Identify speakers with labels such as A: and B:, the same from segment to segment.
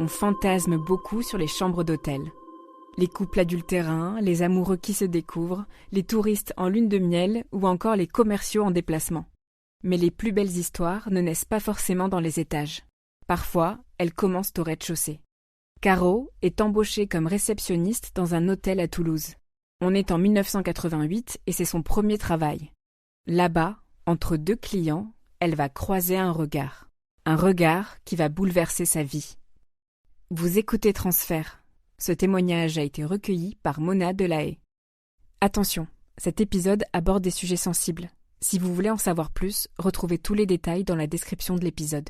A: fantasme beaucoup sur les chambres d'hôtel. Les couples adultérins, les amoureux qui se découvrent, les touristes en lune de miel ou encore les commerciaux en déplacement. Mais les plus belles histoires ne naissent pas forcément dans les étages. Parfois, elles commencent au rez-de-chaussée. Caro est embauchée comme réceptionniste dans un hôtel à Toulouse. On est en 1988 et c'est son premier travail. Là-bas, entre deux clients, elle va croiser un regard. Un regard qui va bouleverser sa vie. Vous écoutez Transfert. Ce témoignage a été recueilli par Mona Delahaye. Attention, cet épisode aborde des sujets sensibles. Si vous voulez en savoir plus, retrouvez tous les détails dans la description de l'épisode.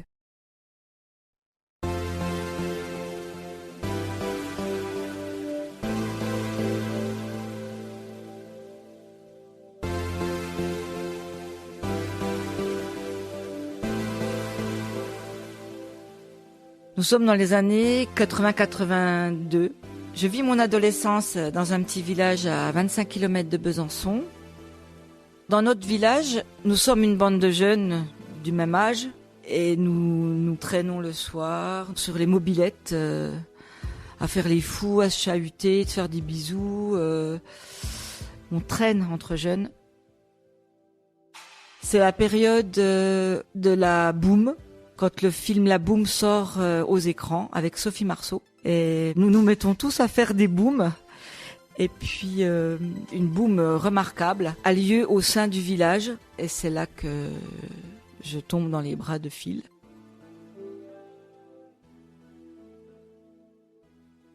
B: Nous sommes dans les années 80-82. Je vis mon adolescence dans un petit village à 25 km de Besançon. Dans notre village, nous sommes une bande de jeunes du même âge et nous traînons le soir sur les mobylettes à faire les fous, à se chahuter, de faire des bisous. On traîne entre jeunes. C'est la période de la boom. Quand le film La Boum sort aux écrans avec Sophie Marceau. Et nous nous mettons tous à faire des booms. Et puis une boum remarquable a lieu au sein du village. Et c'est là que je tombe dans les bras de Phil.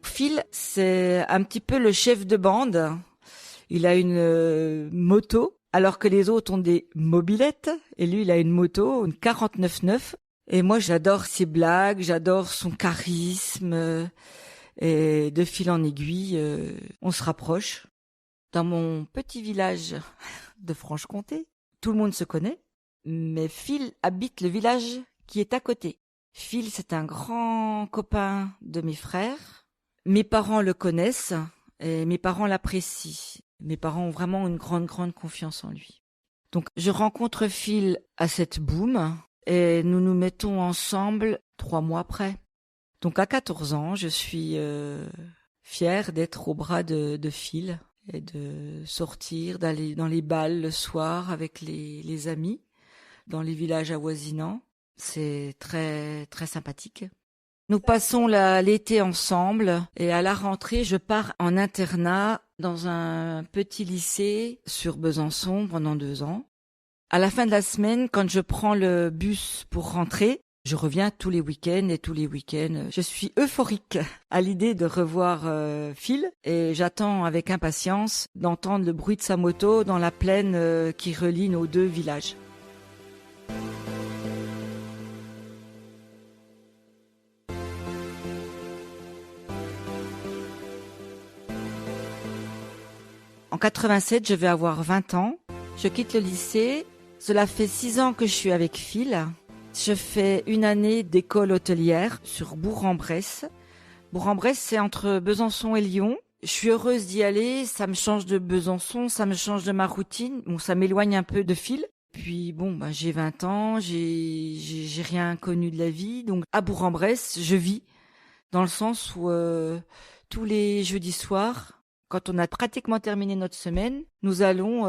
B: Phil, c'est un petit peu le chef de bande. Il a une moto, alors que les autres ont des mobylettes. Et lui, il a une moto, une 49.9. Et moi, j'adore ses blagues, j'adore son charisme. Et de fil en aiguille, on se rapproche. Dans mon petit village de Franche-Comté, tout le monde se connaît. Mais Phil habite le village qui est à côté. Phil, c'est un grand copain de mes frères. Mes parents le connaissent et mes parents l'apprécient. Mes parents ont vraiment une grande confiance en lui. Donc, je rencontre Phil à cette boum. Et nous nous mettons ensemble 3 mois après. Donc à 14 ans, je suis fière d'être au bras de Phil et de sortir, d'aller dans les bals le soir avec les amis, dans les villages avoisinants. C'est très très sympathique. Nous passons l'été ensemble et à la rentrée, je pars en internat dans un petit lycée sur Besançon pendant 2 ans. À la fin de la semaine, quand je prends le bus pour rentrer, je reviens tous les week-ends et tous les week-ends, je suis euphorique à l'idée de revoir Phil et j'attends avec impatience d'entendre le bruit de sa moto dans la plaine qui relie nos 2 villages. En 87, je vais avoir 20 ans. Je quitte le lycée. Cela fait 6 ans que je suis avec Phil. Je fais une année d'école hôtelière sur Bourg-en-Bresse. Bourg-en-Bresse, c'est entre Besançon et Lyon. Je suis heureuse d'y aller. Ça me change de Besançon, ça me change de ma routine. Bon, ça m'éloigne un peu de Phil. Puis j'ai 20 ans, j'ai rien connu de la vie. Donc à Bourg-en-Bresse, je vis dans le sens où tous les jeudis soirs, quand on a pratiquement terminé notre semaine, nous allons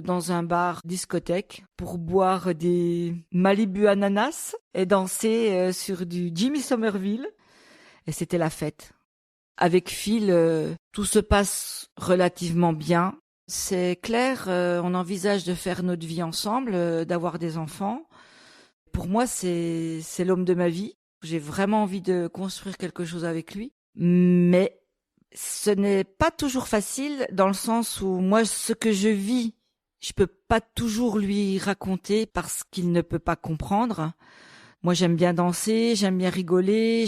B: dans un bar discothèque pour boire des Malibu ananas et danser sur du Jimmy Somerville. Et c'était la fête. Avec Phil, tout se passe relativement bien. C'est clair, on envisage de faire notre vie ensemble, d'avoir des enfants. Pour moi, c'est l'homme de ma vie. J'ai vraiment envie de construire quelque chose avec lui. Mais ce n'est pas toujours facile dans le sens où moi, ce que je vis, je peux pas toujours lui raconter parce qu'il ne peut pas comprendre. Moi, j'aime bien danser, j'aime bien rigoler,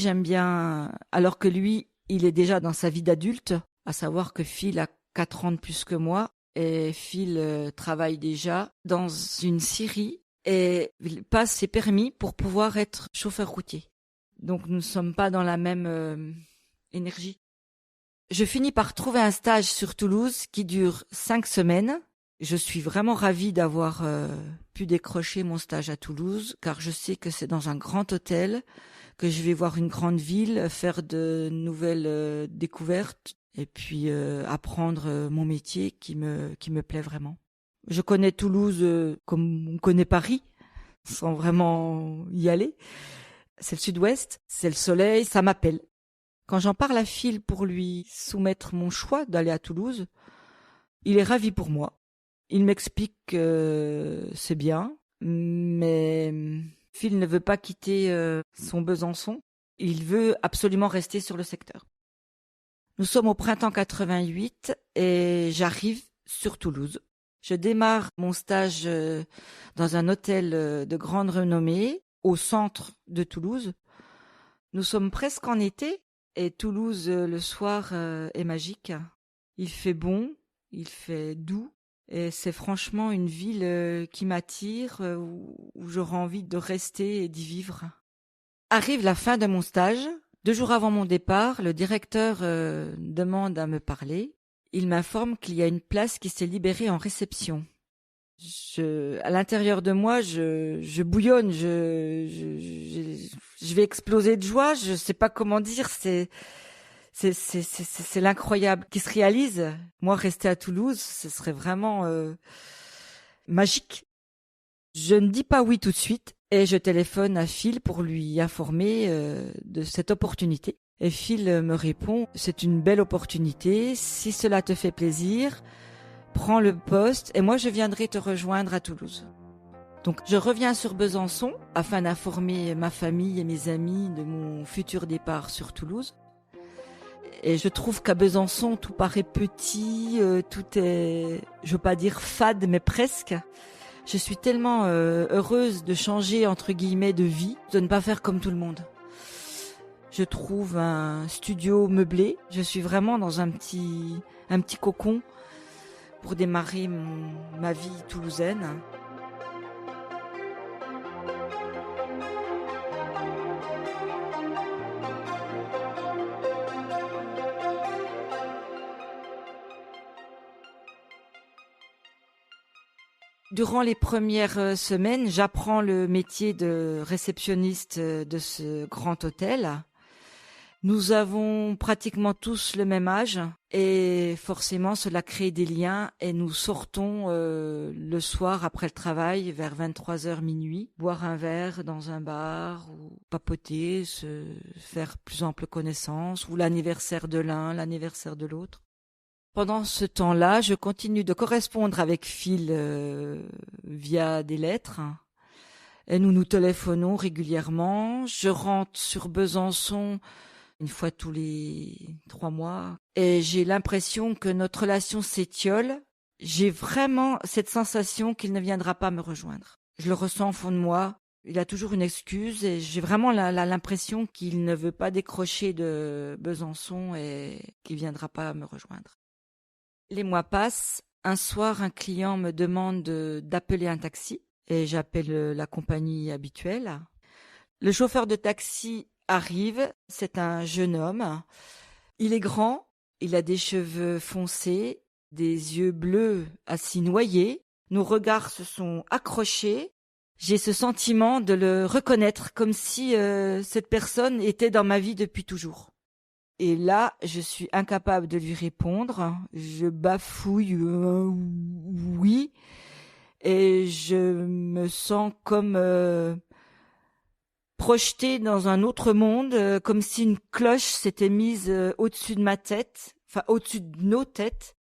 B: alors que lui, il est déjà dans sa vie d'adulte, à savoir que Phil a 4 ans de plus que moi et Phil travaille déjà dans une scierie et il passe ses permis pour pouvoir être chauffeur routier. Donc, nous ne sommes pas dans la même énergie. Je finis par trouver un stage sur Toulouse qui dure 5 semaines. Je suis vraiment ravie d'avoir pu décrocher mon stage à Toulouse, car je sais que c'est dans un grand hôtel, que je vais voir une grande ville, faire de nouvelles découvertes et puis apprendre mon métier qui me plaît vraiment. Je connais Toulouse comme on connaît Paris, sans vraiment y aller. C'est le sud-ouest, c'est le soleil, ça m'appelle. Quand j'en parle à Phil pour lui soumettre mon choix d'aller à Toulouse, il est ravi pour moi. Il m'explique que c'est bien, mais Phil ne veut pas quitter son Besançon. Il veut absolument rester sur le secteur. Nous sommes au printemps 88 et j'arrive sur Toulouse. Je démarre mon stage dans un hôtel de grande renommée au centre de Toulouse. Nous sommes presque en été et Toulouse le soir est magique. Il fait bon, il fait doux et c'est franchement une ville qui m'attire, où j'aurai envie de rester et d'y vivre. Arrive la fin de mon stage. 2 jours avant mon départ, le directeur demande à me parler. Il m'informe qu'il y a une place qui s'est libérée en réception. À l'intérieur de moi, je bouillonne, je vais exploser de joie. Je sais pas comment dire. C'est l'incroyable qui se réalise. Moi, rester à Toulouse, ce serait vraiment magique. Je ne dis pas oui tout de suite et je téléphone à Phil pour lui informer de cette opportunité. Et Phil me répond, c'est une belle opportunité, si cela te fait plaisir, prends le poste et moi je viendrai te rejoindre à Toulouse. Donc je reviens sur Besançon afin d'informer ma famille et mes amis de mon futur départ sur Toulouse. Et je trouve qu'à Besançon tout paraît petit, tout est, je veux pas dire fade, mais presque. Je suis tellement heureuse de changer entre guillemets de vie, de ne pas faire comme tout le monde. Je trouve un studio meublé. Je suis vraiment dans un petit cocon pour démarrer ma vie toulousaine. Durant les premières semaines, j'apprends le métier de réceptionniste de ce grand hôtel. Nous avons pratiquement tous le même âge et forcément cela crée des liens et nous sortons le soir après le travail vers 23h minuit, boire un verre dans un bar ou papoter, se faire plus ample connaissance ou l'anniversaire de l'un, l'anniversaire de l'autre. Pendant ce temps-là, je continue de correspondre avec Phil via des lettres et nous nous téléphonons régulièrement. Je rentre sur Besançon une fois tous les 3 mois. Et j'ai l'impression que notre relation s'étiole. J'ai vraiment cette sensation qu'il ne viendra pas me rejoindre. Je le ressens au fond de moi. Il a toujours une excuse et j'ai vraiment l'impression qu'il ne veut pas décrocher de Besançon et qu'il ne viendra pas me rejoindre. Les mois passent. Un soir, un client me demande d'appeler un taxi et j'appelle la compagnie habituelle. Le chauffeur de taxi arrive, c'est un jeune homme. Il est grand, il a des cheveux foncés, des yeux bleus assis noyés. Nos regards se sont accrochés. J'ai ce sentiment de le reconnaître comme si cette personne était dans ma vie depuis toujours. Et là, je suis incapable de lui répondre. Je bafouille oui et je me sens comme projetée dans un autre monde, comme si une cloche s'était mise au-dessus de ma tête, enfin au-dessus de nos têtes.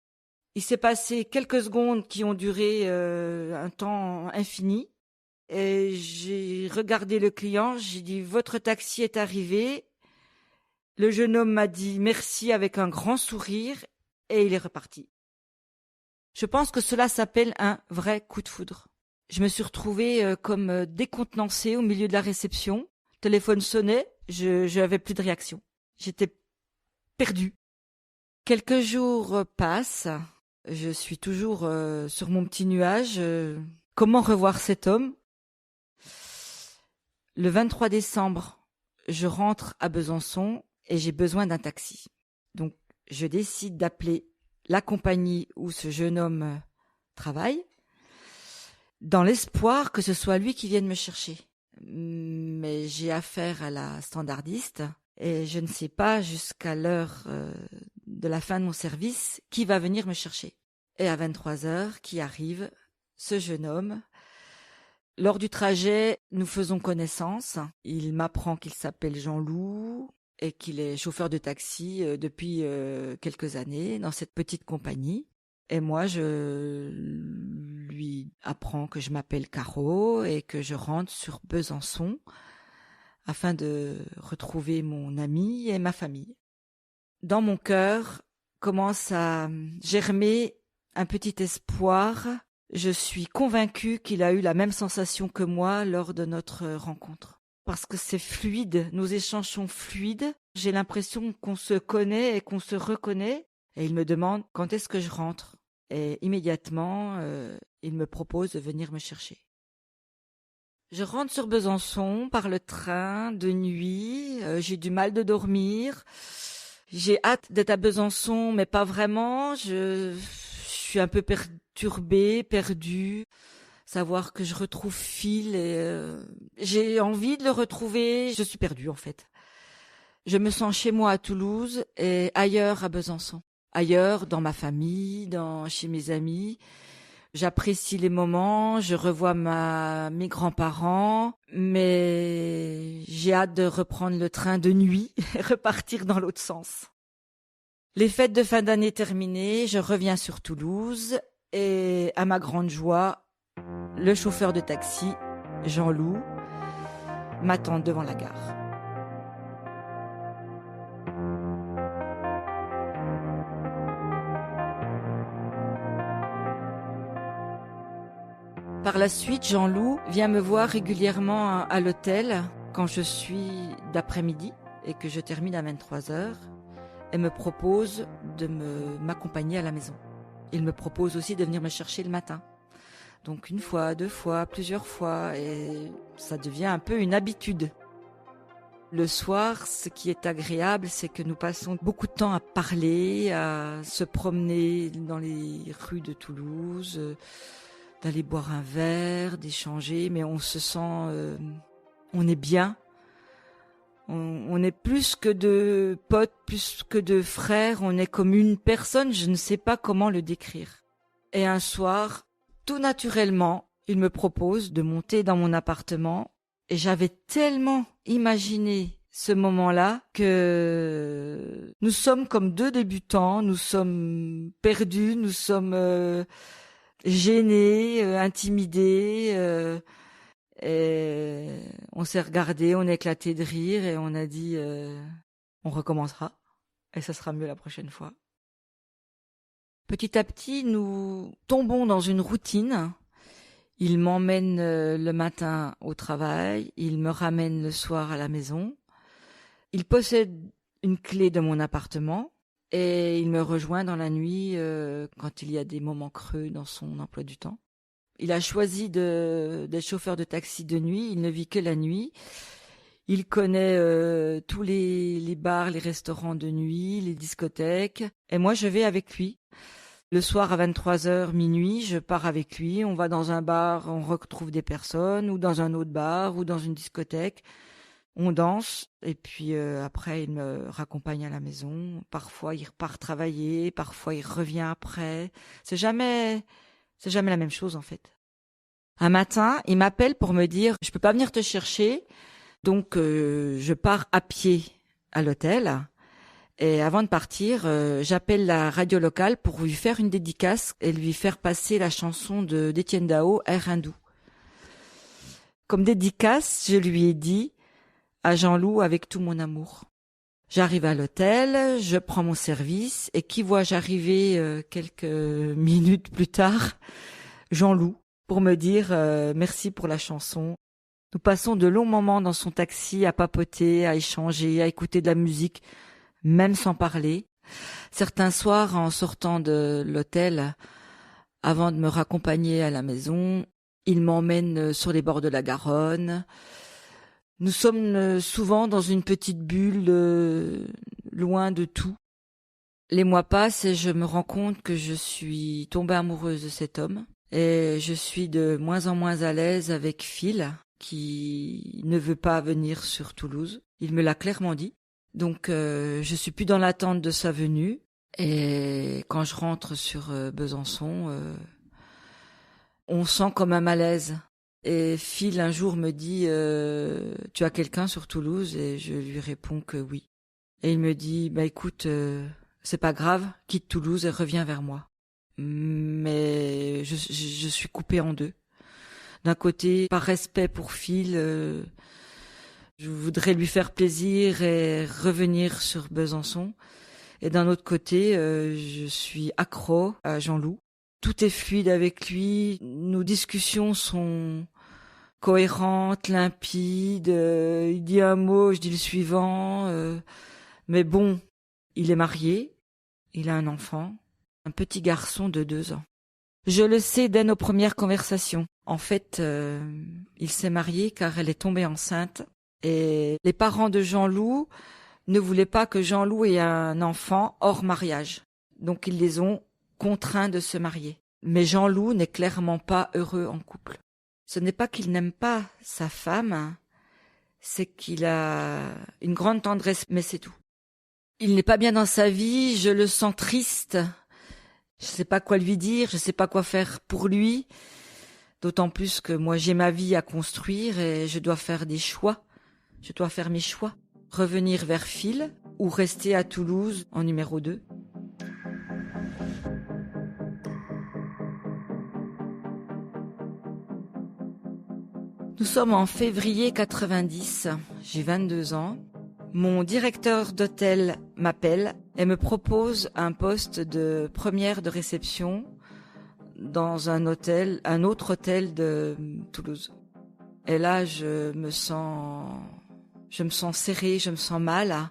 B: Il s'est passé quelques secondes qui ont duré un temps infini. Et j'ai regardé le client, j'ai dit « Votre taxi est arrivé ». Le jeune homme m'a dit merci avec un grand sourire et il est reparti. Je pense que cela s'appelle un vrai coup de foudre. Je me suis retrouvée comme décontenancée au milieu de la réception. Le téléphone sonnait, je n'avais plus de réaction. J'étais perdue. Quelques jours passent, je suis toujours sur mon petit nuage. Comment revoir cet homme ? Le 23 décembre, je rentre à Besançon et j'ai besoin d'un taxi. Donc, je décide d'appeler la compagnie où ce jeune homme travaille, dans l'espoir que ce soit lui qui vienne me chercher. mais j'ai affaire à la standardiste et je ne sais pas jusqu'à l'heure de la fin de mon service qui va venir me chercher. Et à 23h, qui arrive, ce jeune homme. Lors du trajet, nous faisons connaissance. Il m'apprend qu'il s'appelle Jean-Loup et qu'il est chauffeur de taxi depuis quelques années dans cette petite compagnie. Et moi, je lui apprends que je m'appelle Caro et que je rentre sur Besançon afin de retrouver mon ami et ma famille. Dans mon cœur commence à germer un petit espoir. Je suis convaincue qu'il a eu la même sensation que moi lors de notre rencontre. Parce que c'est fluide, nos échanges sont fluides. J'ai l'impression qu'on se connaît et qu'on se reconnaît. Et il me demande quand est-ce que je rentre. Et immédiatement, il me propose de venir me chercher. Je rentre sur Besançon par le train de nuit. J'ai du mal de dormir. J'ai hâte d'être à Besançon, mais pas vraiment. Je suis un peu perturbée, perdue. Savoir que je retrouve Phil et j'ai envie de le retrouver. Je suis perdue en fait. Je me sens chez moi à Toulouse et ailleurs à Besançon. Ailleurs, dans ma famille, chez mes amis. J'apprécie les moments, je revois mes grands-parents, mais j'ai hâte de reprendre le train de nuit et repartir dans l'autre sens. Les fêtes de fin d'année terminées, je reviens sur Toulouse et à ma grande joie, le chauffeur de taxi, Jean-Loup, m'attend devant la gare. Par la suite, Jean-Loup vient me voir régulièrement à l'hôtel quand je suis d'après-midi et que je termine à 23h et me propose de m'accompagner à la maison. Il me propose aussi de venir me chercher le matin. Donc 1 fois, 2 fois, plusieurs fois et ça devient un peu une habitude. Le soir, ce qui est agréable, c'est que nous passons beaucoup de temps à parler, à se promener dans les rues de Toulouse, d'aller boire un verre, d'échanger, mais on se sent, on est bien. On est plus que de potes, plus que de frères, on est comme une personne, je ne sais pas comment le décrire. Et un soir, tout naturellement, il me propose de monter dans mon appartement et j'avais tellement imaginé ce moment-là que nous sommes comme 2 débutants, nous sommes perdus, nous sommes gênés, intimidés, et on s'est regardé, on a éclaté de rire et on a dit on recommencera et ça sera mieux la prochaine fois. Petit à petit, nous tombons dans une routine. Il m'emmène le matin au travail, il me ramène le soir à la maison. Il possède une clé de mon appartement et il me rejoint dans la nuit quand il y a des moments creux dans son emploi du temps. Il a choisi d'être chauffeur de taxi de nuit, il ne vit que la nuit. Il connaît tous les bars, les restaurants de nuit, les discothèques. Et moi, je vais avec lui. Le soir à 23h, minuit, je pars avec lui. On va dans un bar, on retrouve des personnes, ou dans un autre bar, ou dans une discothèque. On danse, et puis après, il me raccompagne à la maison. Parfois, il repart travailler, parfois, il revient après. C'est jamais la même chose, en fait. Un matin, il m'appelle pour me dire « Je peux pas venir te chercher ». Donc, je pars à pied à l'hôtel. Et avant de partir, j'appelle la radio locale pour lui faire une dédicace et lui faire passer la chanson d'Étienne Dao, Air hindou. Comme dédicace, je lui ai dit à Jean-Loup avec tout mon amour. J'arrive à l'hôtel, je prends mon service et qui vois-je arriver quelques minutes plus tard? Jean-Loup, pour me dire merci pour la chanson. Nous passons de longs moments dans son taxi à papoter, à échanger, à écouter de la musique, même sans parler. Certains soirs, en sortant de l'hôtel, avant de me raccompagner à la maison, il m'emmène sur les bords de la Garonne. Nous sommes souvent dans une petite bulle, loin de tout. Les mois passent et je me rends compte que je suis tombée amoureuse de cet homme. Et je suis de moins en moins à l'aise avec Phil, qui ne veut pas venir sur Toulouse. Il me l'a clairement dit. Donc je suis plus dans l'attente de sa venue. Et quand je rentre sur Besançon, on sent comme un malaise. Et Phil un jour me dit tu as quelqu'un sur Toulouse? Et je lui réponds que oui. Et il me dit écoute, c'est pas grave, quitte Toulouse et reviens vers moi. Mais je suis coupée en deux. D'un côté, par respect pour Phil, je voudrais lui faire plaisir et revenir sur Besançon. Et d'un autre côté, je suis accro à Jean-Loup. Tout est fluide avec lui. Nos discussions sont cohérentes, limpides. Il dit un mot, je dis le suivant. Mais bon, il est marié. Il a un enfant, un petit garçon de 2 ans. Je le sais dès nos premières conversations. En fait, il s'est marié car elle est tombée enceinte. Et les parents de Jean-Loup ne voulaient pas que Jean-Loup ait un enfant hors mariage. Donc ils les ont contraints de se marier. Mais Jean-Loup n'est clairement pas heureux en couple. Ce n'est pas qu'il n'aime pas sa femme, c'est qu'il a une grande tendresse, mais c'est tout. Il n'est pas bien dans sa vie, je le sens triste. Je ne sais pas quoi lui dire, je ne sais pas quoi faire pour lui. D'autant plus que moi j'ai ma vie à construire et je dois faire des choix. Je dois faire mes choix. Revenir vers Phil ou rester à Toulouse en numéro 2. Nous sommes en février 90. J'ai 22 ans. Mon directeur d'hôtel m'appelle et me propose un poste de première de réception dans un autre hôtel de Toulouse. Et là, je me sens serrée, je me sens mal,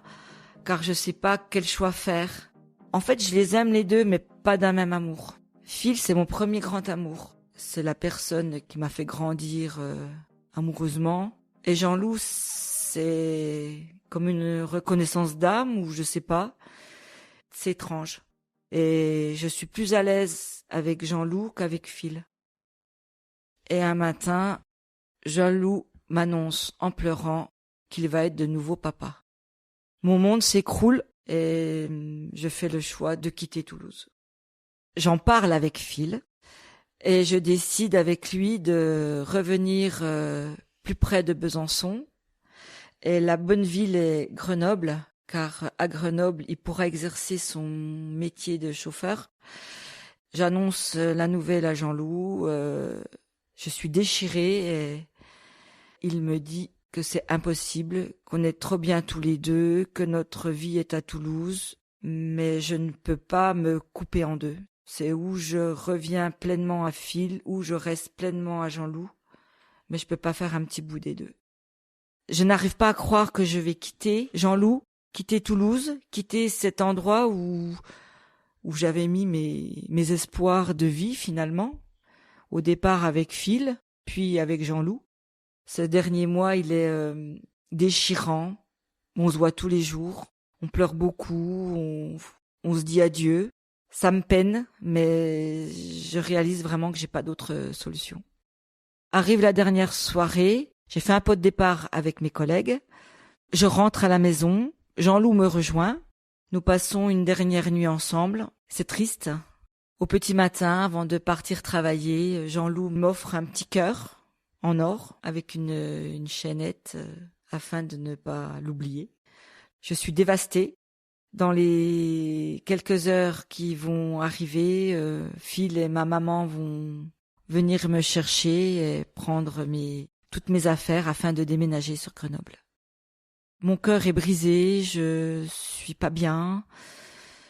B: car je sais pas quel choix faire. En fait, je les aime les deux, mais pas d'un même amour. Phil, c'est mon premier grand amour. C'est la personne qui m'a fait grandir amoureusement. Et Jean-Loup, c'est comme une reconnaissance d'âme, ou je sais pas. C'est étrange. Et je suis plus à l'aise avec Jean-Loup qu'avec Phil. Et un matin, Jean-Loup m'annonce en pleurant qu'il va être de nouveau papa. Mon monde s'écroule et je fais le choix de quitter Toulouse. J'en parle avec Phil et je décide avec lui de revenir plus près de Besançon. Et la bonne ville est Grenoble, car à Grenoble, il pourra exercer son métier de chauffeur. J'annonce la nouvelle à Jean-Loup. Je suis déchirée et il me dit que c'est impossible, qu'on est trop bien tous les deux, que notre vie est à Toulouse, mais je ne peux pas me couper en deux. C'est où je reviens pleinement à Phil, où je reste pleinement à Jean-Loup, mais je peux pas faire un petit bout des deux. Je n'arrive pas à croire que je vais quitter Jean-Loup, quitter Toulouse, quitter cet endroit où j'avais mis mes espoirs de vie finalement, au départ avec Phil, puis avec Jean-Loup. Ce dernier mois, il est déchirant. On se voit tous les jours. On pleure beaucoup. On se dit adieu. Ça me peine, mais je réalise vraiment que j'ai pas d'autre solution. Arrive la dernière soirée. J'ai fait un pot de départ avec mes collègues. Je rentre à la maison. Jean-Loup me rejoint. Nous passons une dernière nuit ensemble. C'est triste. Au petit matin, avant de partir travailler, Jean-Loup m'offre un petit cœur en or avec une chaînette afin de ne pas l'oublier. Je suis dévastée. Dans les quelques heures qui vont arriver, Phil et ma maman vont venir me chercher et prendre toutes mes affaires afin de déménager sur Grenoble. Mon cœur est brisé, je suis pas bien.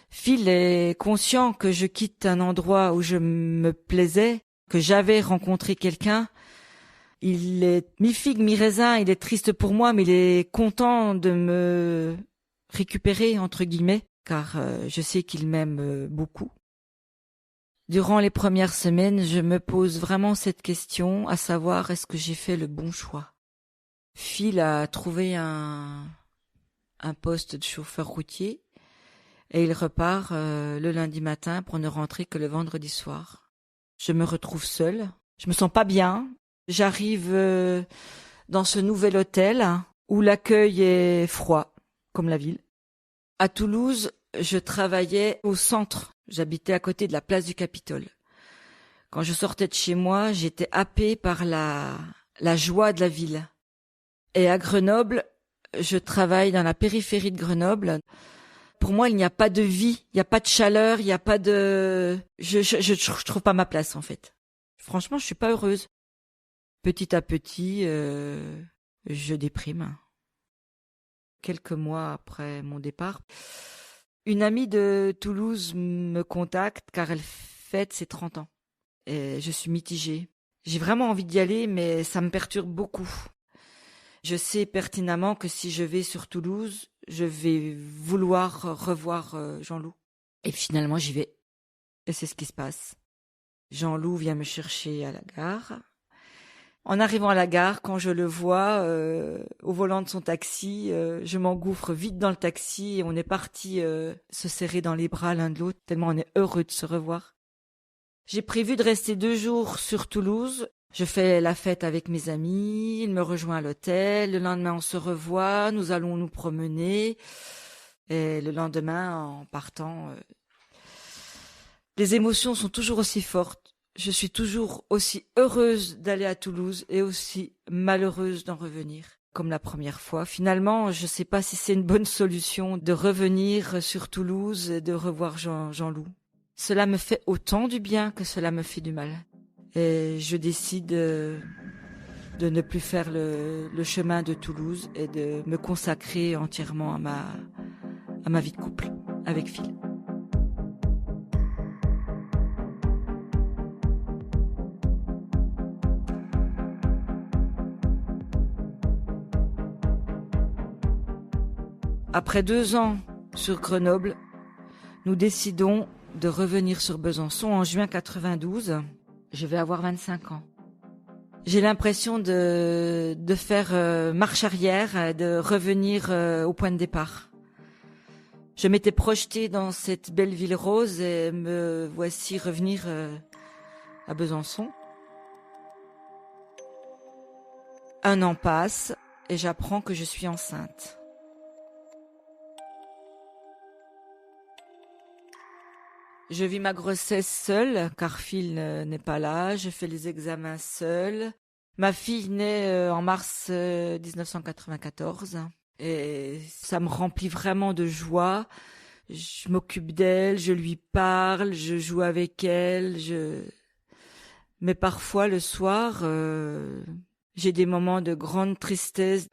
B: Phil est conscient que je quitte un endroit où je me plaisais, que j'avais rencontré quelqu'un. Il est mi-figue, mi-raisin, il est triste pour moi, mais il est content de me récupérer, entre guillemets, car je sais qu'il m'aime beaucoup. Durant les premières semaines, je me pose vraiment cette question, à savoir est-ce que j'ai fait le bon choix. Phil a trouvé un poste de chauffeur routier et il repart le lundi matin pour ne rentrer que le vendredi soir. Je me retrouve seule, je me sens pas bien. J'arrive dans ce nouvel hôtel où l'accueil est froid, comme la ville. À Toulouse, je travaillais au centre. J'habitais à côté de la place du Capitole. Quand je sortais de chez moi, j'étais happée par la joie de la ville. Et à Grenoble, je travaille dans la périphérie de Grenoble. Pour moi, il n'y a pas de vie, il n'y a pas de chaleur, il n'y a pas de... Je trouve pas ma place, en fait. Franchement, je suis pas heureuse. Petit à petit, je déprime. Quelques mois après mon départ, une amie de Toulouse me contacte car elle fête ses 30 ans. Et je suis mitigée. J'ai vraiment envie d'y aller, mais ça me perturbe beaucoup. Je sais pertinemment que si je vais sur Toulouse, je vais vouloir revoir Jean-Loup. Et finalement, j'y vais. Et c'est ce qui se passe. Jean-Loup vient me chercher à la gare. En arrivant à la gare, quand je le vois au volant de son taxi, je m'engouffre vite dans le taxi et on est parti se serrer dans les bras l'un de l'autre, tellement on est heureux de se revoir. J'ai prévu de rester 2 jours sur Toulouse. Je fais la fête avec mes amis, il me rejoint à l'hôtel, le lendemain on se revoit, nous allons nous promener. Et le lendemain, en partant, les émotions sont toujours aussi fortes. Je suis toujours aussi heureuse d'aller à Toulouse et aussi malheureuse d'en revenir, comme la première fois. Finalement, je ne sais pas si c'est une bonne solution de revenir sur Toulouse et de revoir Jean-Loup. Cela me fait autant du bien que cela me fait du mal. Et je décide de ne plus faire le chemin de Toulouse et de me consacrer entièrement à ma vie de couple avec Phil. Après 2 ans sur Grenoble, nous décidons de revenir sur Besançon en juin 92. Je vais avoir 25 ans. J'ai l'impression de faire marche arrière, de revenir au point de départ. Je m'étais projetée dans cette belle ville rose et me voici revenir à Besançon. 1 an passe et j'apprends que je suis enceinte. Je vis ma grossesse seule, car Phil n'est pas là. Je fais les examens seule. Ma fille naît en mars 1994. Et ça me remplit vraiment de joie. Je m'occupe d'elle, je lui parle, je joue avec elle. Mais parfois, le soir, j'ai des moments de grande tristesse.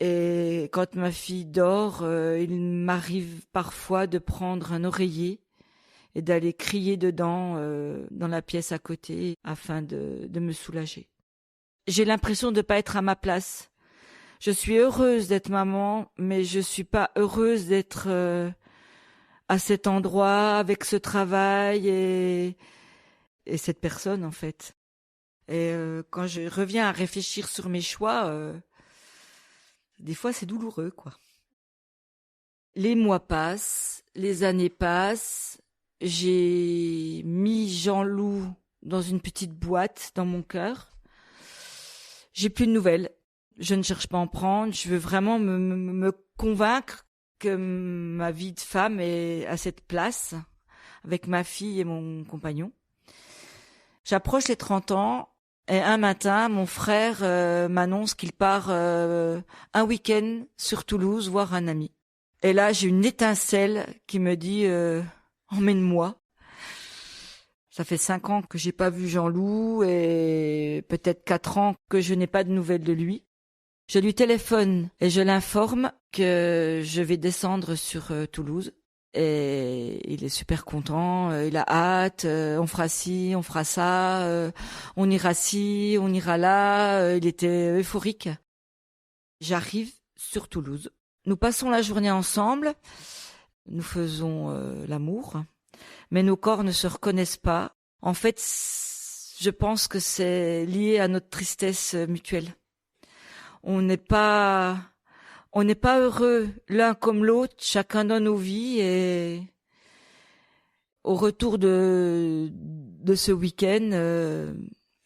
B: Et quand ma fille dort, il m'arrive parfois de prendre un oreiller et d'aller crier dedans, dans la pièce à côté, afin de me soulager. J'ai l'impression de ne pas être à ma place. Je suis heureuse d'être maman, mais je ne suis pas heureuse d'être à cet endroit, avec ce travail et cette personne, en fait. Et quand je reviens à réfléchir sur mes choix, des fois c'est douloureux, quoi. Les mois passent, les années passent. J'ai mis Jean-Loup dans une petite boîte dans mon cœur. J'ai plus de nouvelles. Je ne cherche pas à en prendre. Je veux vraiment me convaincre que ma vie de femme est à cette place avec ma fille et mon compagnon. J'approche les 30 ans et un matin, mon frère m'annonce qu'il part un week-end sur Toulouse voir un ami. Et là, j'ai une étincelle qui me dit emmène-moi. Ça fait 5 ans que j'ai pas vu Jean-Loup et peut-être 4 ans que je n'ai pas de nouvelles de lui. Je lui téléphone et je l'informe que je vais descendre sur Toulouse. Et il est super content, il a hâte, on fera ci, on fera ça, on ira ci, on ira là. Il était euphorique. J'arrive sur Toulouse. Nous passons la journée ensemble. Nous faisons l'amour, mais nos corps ne se reconnaissent pas. En fait, je pense que c'est lié à notre tristesse mutuelle. On n'est pas heureux l'un comme l'autre, chacun dans nos vies, et au retour de ce week-end,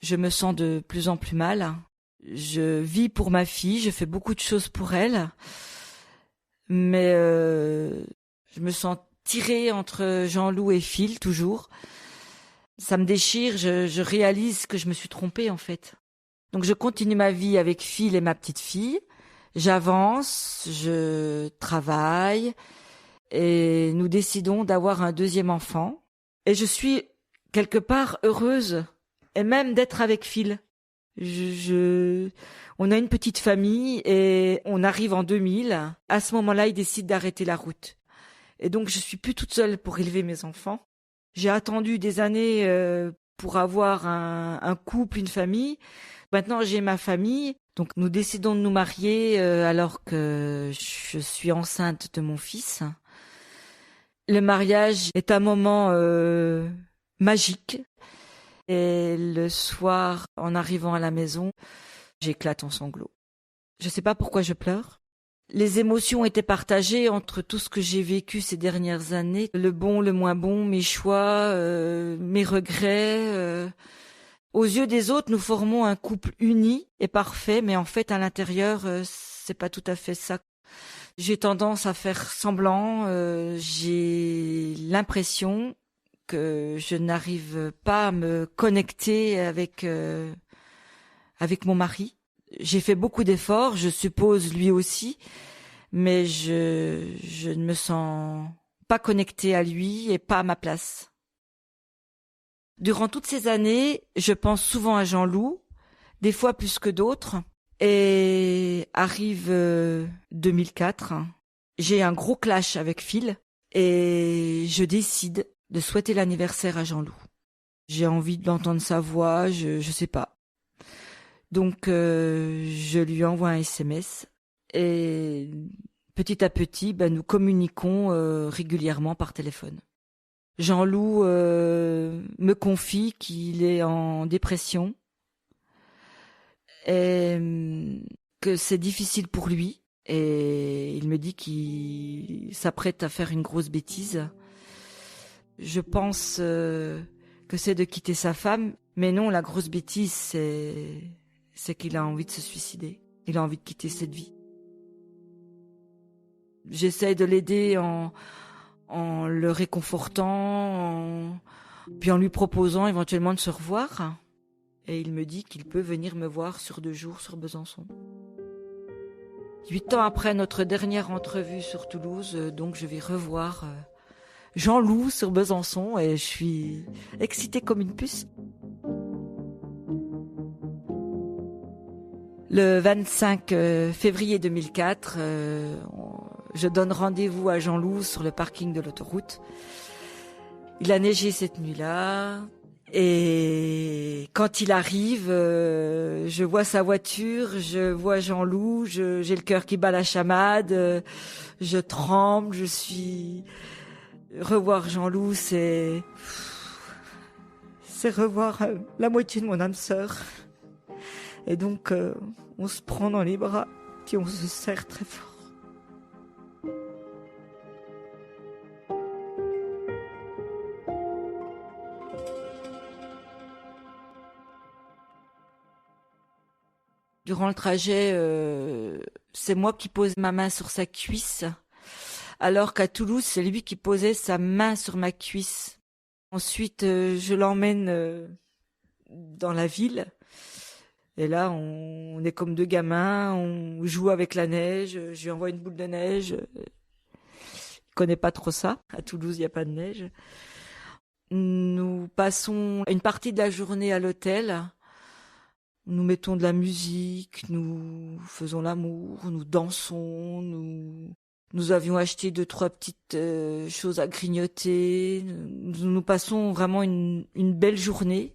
B: je me sens de plus en plus mal. Je vis pour ma fille, je fais beaucoup de choses pour elle, mais je me sens tirée entre Jean-Loup et Phil toujours. Ça me déchire, je réalise que je me suis trompée en fait. Donc je continue ma vie avec Phil et ma petite fille. J'avance, je travaille et nous décidons d'avoir un deuxième enfant. Et je suis quelque part heureuse et même d'être avec Phil. On a une petite famille et on arrive en 2000. À ce moment-là, il décide d'arrêter la route. Et donc je suis plus toute seule pour élever mes enfants. J'ai attendu des années pour avoir un couple, une famille. Maintenant, j'ai ma famille. Donc, nous décidons de nous marier alors que je suis enceinte de mon fils. Le mariage est un moment magique. Et le soir, en arrivant à la maison, j'éclate en sanglots. Je ne sais pas pourquoi je pleure. Les émotions étaient partagées entre tout ce que j'ai vécu ces dernières années, le bon, le moins bon, mes choix, mes regrets. Aux yeux des autres, nous formons un couple uni et parfait, mais en fait, à l'intérieur, c'est pas tout à fait ça. J'ai tendance à faire semblant. J'ai l'impression que je n'arrive pas à me connecter avec mon mari. J'ai fait beaucoup d'efforts, je suppose lui aussi, mais je ne me sens pas connectée à lui et pas à ma place. Durant toutes ces années, je pense souvent à Jean-Loup, des fois plus que d'autres, et arrive 2004, j'ai un gros clash avec Phil et je décide de souhaiter l'anniversaire à Jean-Loup. J'ai envie d'entendre sa voix, je sais pas. Donc je lui envoie un SMS et petit à petit, nous communiquons régulièrement par téléphone. Jean-Loup me confie qu'il est en dépression et que c'est difficile pour lui. Et il me dit qu'il s'apprête à faire une grosse bêtise. Je pense que c'est de quitter sa femme, mais non, la grosse bêtise, c'est qu'il a envie de se suicider. Il a envie de quitter cette vie. J'essaie de l'aider en le réconfortant, puis en lui proposant éventuellement de se revoir. Et il me dit qu'il peut venir me voir sur 2 jours sur Besançon. 8 ans après notre dernière entrevue sur Toulouse, donc je vais revoir Jean-Loup sur Besançon et je suis excitée comme une puce. Le 25 février 2004, je donne rendez-vous à Jean-Loup sur le parking de l'autoroute. Il a neigé cette nuit-là et quand il arrive, je vois sa voiture, je vois Jean-Loup, j'ai le cœur qui bat la chamade, je tremble, je suis... Revoir Jean-Loup, c'est revoir la moitié de mon âme sœur. Et donc, on se prend dans les bras, puis on se serre très fort. Durant le trajet, c'est moi qui pose ma main sur sa cuisse, alors qu'à Toulouse, c'est lui qui posait sa main sur ma cuisse. Ensuite, je l'emmène dans la ville. Et là, on est comme 2 gamins, on joue avec la neige, je lui envoie une boule de neige. Il connaît pas trop ça. À Toulouse, il n'y a pas de neige. Nous passons une partie de la journée à l'hôtel. Nous mettons de la musique, nous faisons l'amour, nous dansons, nous avions acheté 2-3 petites choses à grignoter. Nous passons vraiment une belle journée.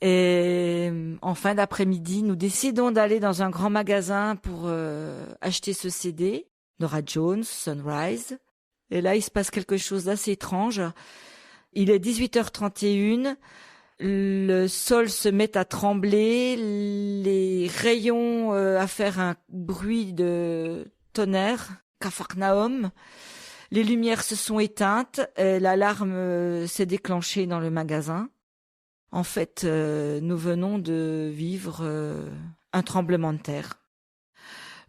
B: Et en fin d'après-midi, nous décidons d'aller dans un grand magasin pour acheter ce CD, Norah Jones, Sunrise. Et là, il se passe quelque chose d'assez étrange. Il est 18h31, le sol se met à trembler, les rayons à faire un bruit de tonnerre, Capharnaüm. Les lumières se sont éteintes, et l'alarme s'est déclenchée dans le magasin. En fait, nous venons de vivre un tremblement de terre.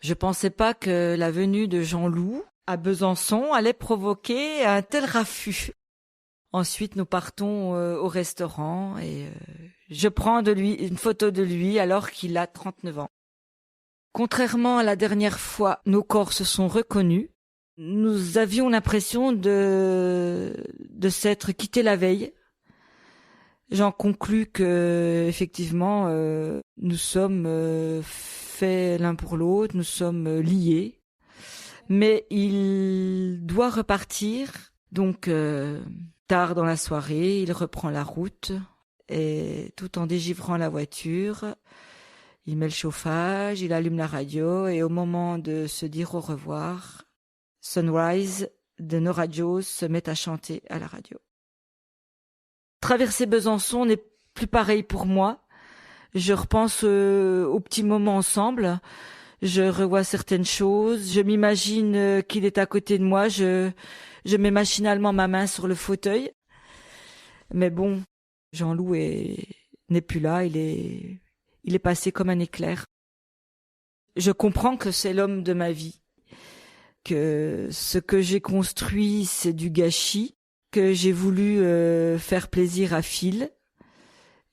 B: Je pensais pas que la venue de Jean-Loup à Besançon allait provoquer un tel raffut. Ensuite, nous partons au restaurant et je prends de lui une photo de lui alors qu'il a 39 ans. Contrairement à la dernière fois, nos corps se sont reconnus. Nous avions l'impression de s'être quittés la veille. J'en conclus que, effectivement, nous sommes faits l'un pour l'autre, nous sommes liés. Mais il doit repartir, donc tard dans la soirée, il reprend la route et tout en dégivrant la voiture, il met le chauffage, il allume la radio et au moment de se dire au revoir, Sunrise de Norah Jones se met à chanter à la radio. Traverser Besançon n'est plus pareil pour moi. Je repense aux petits moments ensemble. Je revois certaines choses. Je m'imagine qu'il est à côté de moi. Je mets machinalement ma main sur le fauteuil. Mais bon, Jean-Loup n'est plus là. Il est passé comme un éclair. Je comprends que c'est l'homme de ma vie. Que ce que j'ai construit, c'est du gâchis. Que j'ai voulu faire plaisir à Phil.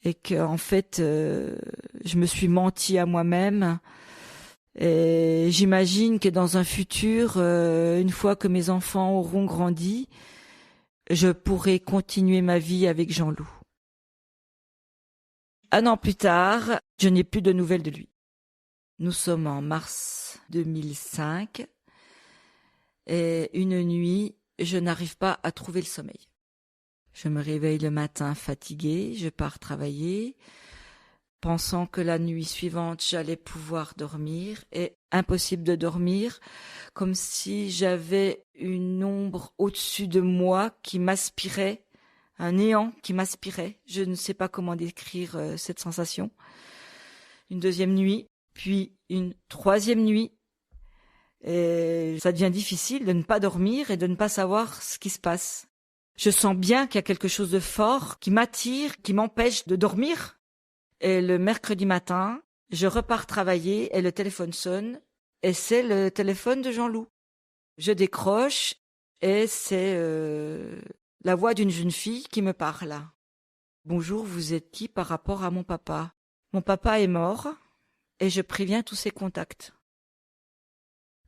B: Et que en fait, je me suis menti à moi-même. Et j'imagine que dans un futur, une fois que mes enfants auront grandi, je pourrai continuer ma vie avec Jean-Loup. 1 an plus tard, je n'ai plus de nouvelles de lui. Nous sommes en mars 2005 et une nuit, je n'arrive pas à trouver le sommeil. Je me réveille le matin fatiguée, je pars travailler, pensant que la nuit suivante, j'allais pouvoir dormir, et impossible de dormir, comme si j'avais une ombre au-dessus de moi qui m'aspirait, un néant qui m'aspirait. Je ne sais pas comment décrire cette sensation. Une deuxième nuit, puis une troisième nuit, et ça devient difficile de ne pas dormir et de ne pas savoir ce qui se passe. Je sens bien qu'il y a quelque chose de fort qui m'attire, qui m'empêche de dormir. Et le mercredi matin, je repars travailler et le téléphone sonne et c'est le téléphone de Jean-Loup. Je décroche et c'est la voix d'une jeune fille qui me parle. Bonjour, vous êtes qui par rapport à mon papa? Mon papa est mort et je préviens tous ses contacts.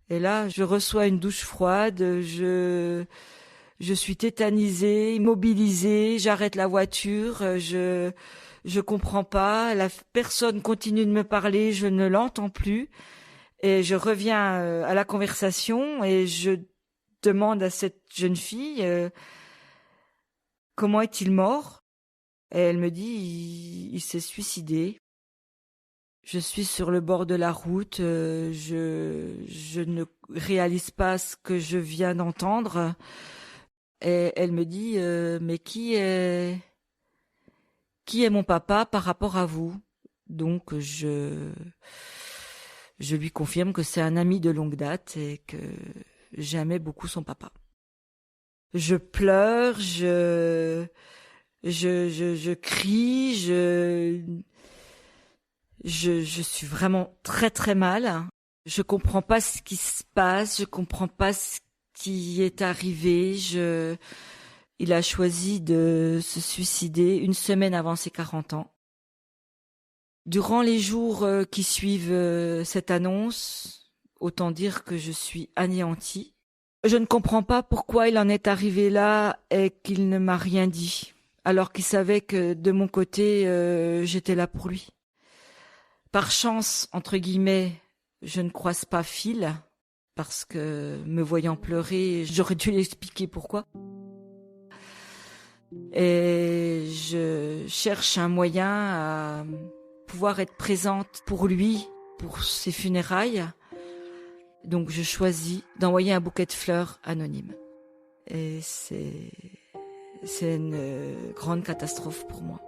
B: Et là, je reçois une douche froide, je suis tétanisée, immobilisée, j'arrête la voiture, je comprends pas, la personne continue de me parler, je ne l'entends plus et je reviens à la conversation et je demande à cette jeune fille comment est-il mort? Et elle me dit il s'est suicidé. Je suis sur le bord de la route, je ne réalise pas ce que je viens d'entendre. Et elle me dit mais qui est mon papa par rapport à vous? Donc je lui confirme que c'est un ami de longue date et que j'aimais beaucoup son papa. Je pleure, je crie, je suis vraiment très très mal. Je comprends pas ce qui se passe, je comprends pas ce qui est arrivé. Il a choisi de se suicider 1 semaine avant ses 40 ans. Durant les jours qui suivent cette annonce, autant dire que je suis anéantie. Je ne comprends pas pourquoi il en est arrivé là et qu'il ne m'a rien dit, alors qu'il savait que de mon côté, j'étais là pour lui. Par chance, entre guillemets, je ne croise pas Phil, parce que me voyant pleurer, j'aurais dû lui expliquer pourquoi. Et je cherche un moyen à pouvoir être présente pour lui, pour ses funérailles. Donc je choisis d'envoyer un bouquet de fleurs anonyme. Et c'est une grande catastrophe pour moi.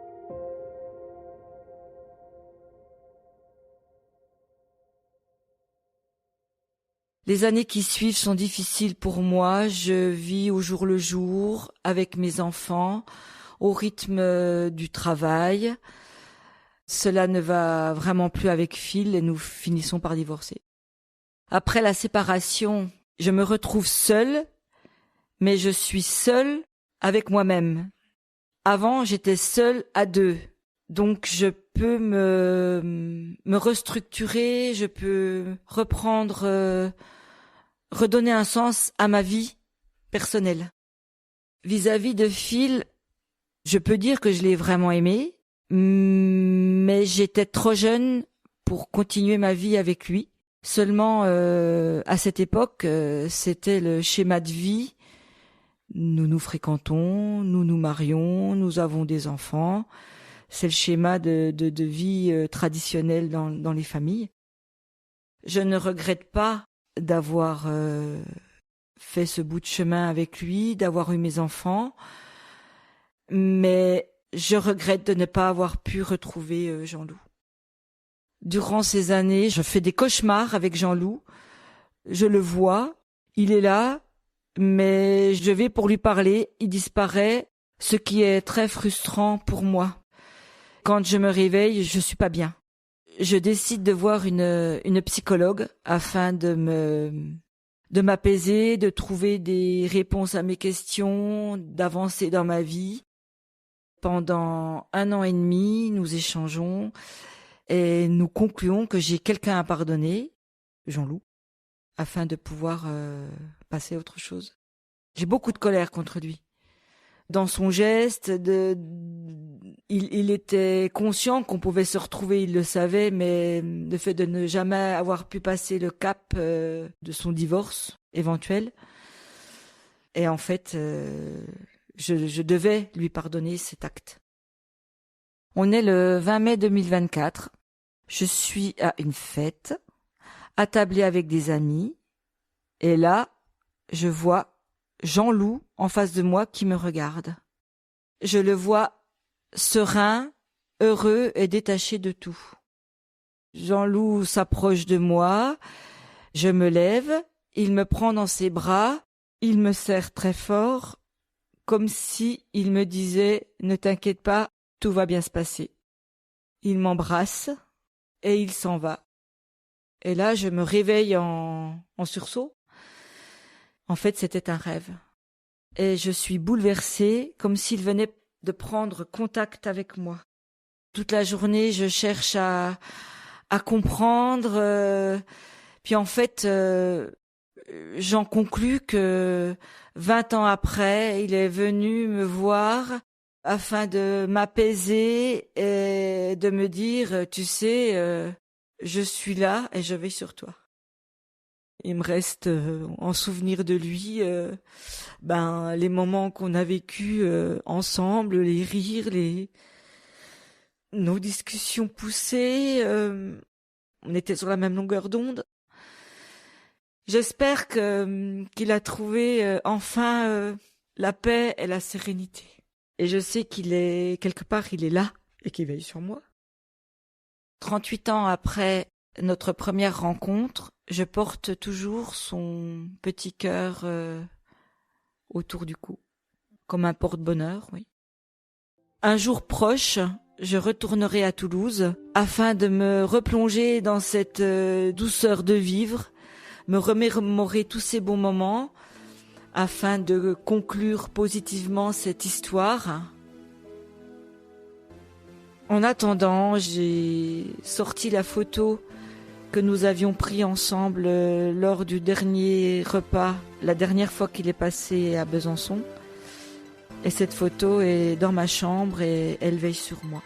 B: Les années qui suivent sont difficiles pour moi. Je vis au jour le jour avec mes enfants, au rythme du travail. Cela ne va vraiment plus avec Phil et nous finissons par divorcer. Après la séparation, je me retrouve seule, mais je suis seule avec moi-même. Avant, j'étais seule à deux. Donc, je peux me restructurer, je peux reprendre, redonner un sens à ma vie personnelle. Vis-à-vis de Phil, je peux dire que je l'ai vraiment aimé, mais j'étais trop jeune pour continuer ma vie avec lui. Seulement, à cette époque, c'était le schéma de vie. Nous nous fréquentons, nous nous marions, nous avons des enfants. C'est le schéma de vie traditionnel dans les familles. Je ne regrette pas d'avoir fait ce bout de chemin avec lui, d'avoir eu mes enfants, mais je regrette de ne pas avoir pu retrouver Jean-Loup. Durant ces années, je fais des cauchemars avec Jean-Loup. Je le vois, il est là, mais je vais pour lui parler, il disparaît, ce qui est très frustrant pour moi. Quand je me réveille, je suis pas bien. Je décide de voir une psychologue afin de m'apaiser, de trouver des réponses à mes questions, d'avancer dans ma vie. Pendant 1 an et demi, nous échangeons et nous concluons que j'ai quelqu'un à pardonner, Jean-Loup, afin de pouvoir passer à autre chose. J'ai beaucoup de colère contre lui. Dans son geste, il était conscient qu'on pouvait se retrouver, il le savait, mais le fait de ne jamais avoir pu passer le cap de son divorce éventuel. Et en fait, je devais lui pardonner cet acte. On est le 20 mai 2024. Je suis à une fête, attablée avec des amis, et là, je vois Jean-Loup en face de moi qui me regarde. Je le vois serein, heureux et détaché de tout. Jean-Loup s'approche de moi, je me lève, il me prend dans ses bras, il me serre très fort, comme si il me disait « Ne t'inquiète pas, tout va bien se passer ». Il m'embrasse et il s'en va. Et là, je me réveille en sursaut. En fait, c'était un rêve. Et je suis bouleversée, comme s'il venait de prendre contact avec moi. Toute la journée, je cherche à comprendre. Puis en fait, j'en conclus que 20 ans après, il est venu me voir afin de m'apaiser et de me dire, tu sais, je suis là et je veille sur toi. Il me reste en souvenir de lui les moments qu'on a vécus ensemble, les rires, nos discussions poussées. On était sur la même longueur d'onde. J'espère qu'il a trouvé enfin la paix et la sérénité. Et je sais qu'il est quelque part, il est là et qu'il veille sur moi. 38 ans après notre première rencontre, je porte toujours son petit cœur autour du cou, comme un porte-bonheur, oui. Un jour proche, je retournerai à Toulouse afin de me replonger dans cette douceur de vivre, me remémorer tous ces bons moments afin de conclure positivement cette histoire. En attendant, j'ai sorti la photo que nous avions pris ensemble lors du dernier repas, la dernière fois qu'il est passé à Besançon. Et cette photo est dans ma chambre et elle veille sur moi.